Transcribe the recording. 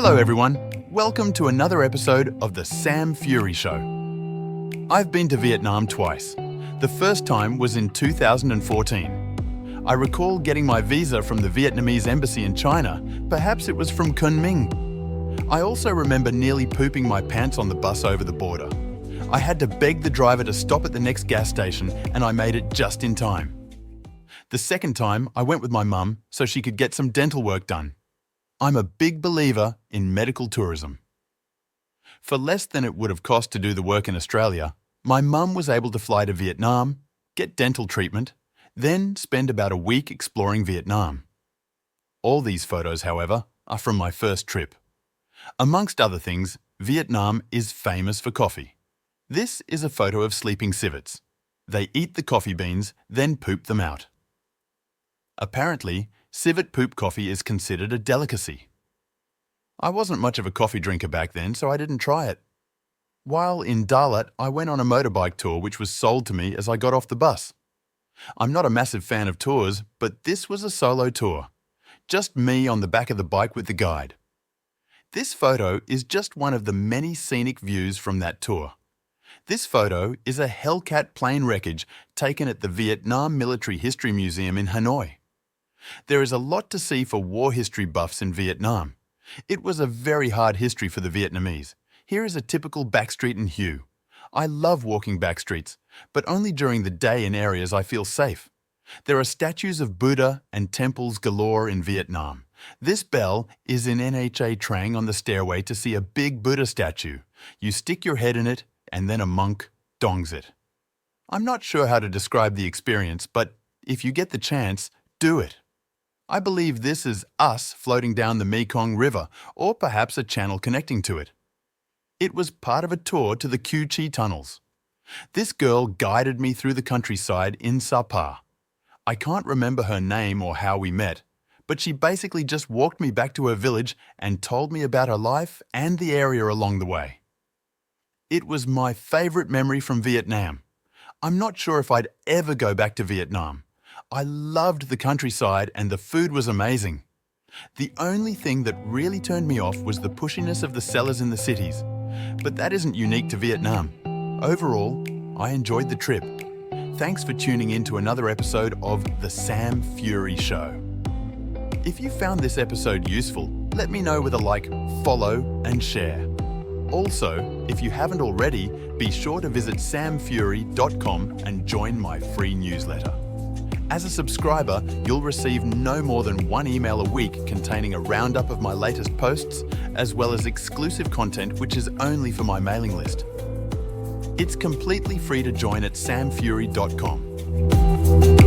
Hello everyone, welcome to another episode of The Sam Fury Show. I've been to Vietnam twice. The first time was in 2014. I recall getting my visa from the Vietnamese embassy in China, perhaps it was from Kunming. I also remember nearly pooping my pants on the bus over the border. I had to beg the driver to stop at the next gas station and I made it just in time. The second time, I went with my mum so she could get some dental work done. I'm a big believer in medical tourism. For less than it would have cost to do the work in Australia, my mum was able to fly to Vietnam, get dental treatment, then spend about a week exploring Vietnam. All these photos, however, are from my first trip. Amongst other things, Vietnam is famous for coffee. This is a photo of sleeping civets. They eat the coffee beans, then poop them out. Apparently, civet poop coffee is considered a delicacy. I wasn't much of a coffee drinker back then, so I didn't try it. While in Dalat, I went on a motorbike tour which was sold to me as I got off the bus. I'm not a massive fan of tours, but this was a solo tour. Just me on the back of the bike with the guide. This photo is just one of the many scenic views from that tour. This photo is a Hellcat plane wreckage taken at the Vietnam Military History Museum in Hanoi. There is a lot to see for war history buffs in Vietnam. It was a very hard history for the Vietnamese. Here is a typical backstreet in Hue. I love walking backstreets, but only during the day in areas I feel safe. There are statues of Buddha and temples galore in Vietnam. This bell is in Nha Trang on the stairway to see a big Buddha statue. You stick your head in it, and then a monk dongs it. I'm not sure how to describe the experience, but if you get the chance, do it. I believe this is us floating down the Mekong River, or perhaps a channel connecting to it. It was part of a tour to the Cu Chi tunnels. This girl guided me through the countryside in Sapa. I can't remember her name or how we met, but she basically just walked me back to her village and told me about her life and the area along the way. It was my favorite memory from Vietnam. I'm not sure if I'd ever go back to Vietnam. I loved the countryside and the food was amazing. The only thing that really turned me off was the pushiness of the sellers in the cities. But that isn't unique to Vietnam. Overall, I enjoyed the trip. Thanks for tuning in to another episode of The Sam Fury Show. If you found this episode useful, let me know with a like, follow, and share. Also, if you haven't already, be sure to visit samfury.com and join my free newsletter. As a subscriber, you'll receive no more than one email a week containing a roundup of my latest posts, as well as exclusive content which is only for my mailing list. It's completely free to join at samfury.com.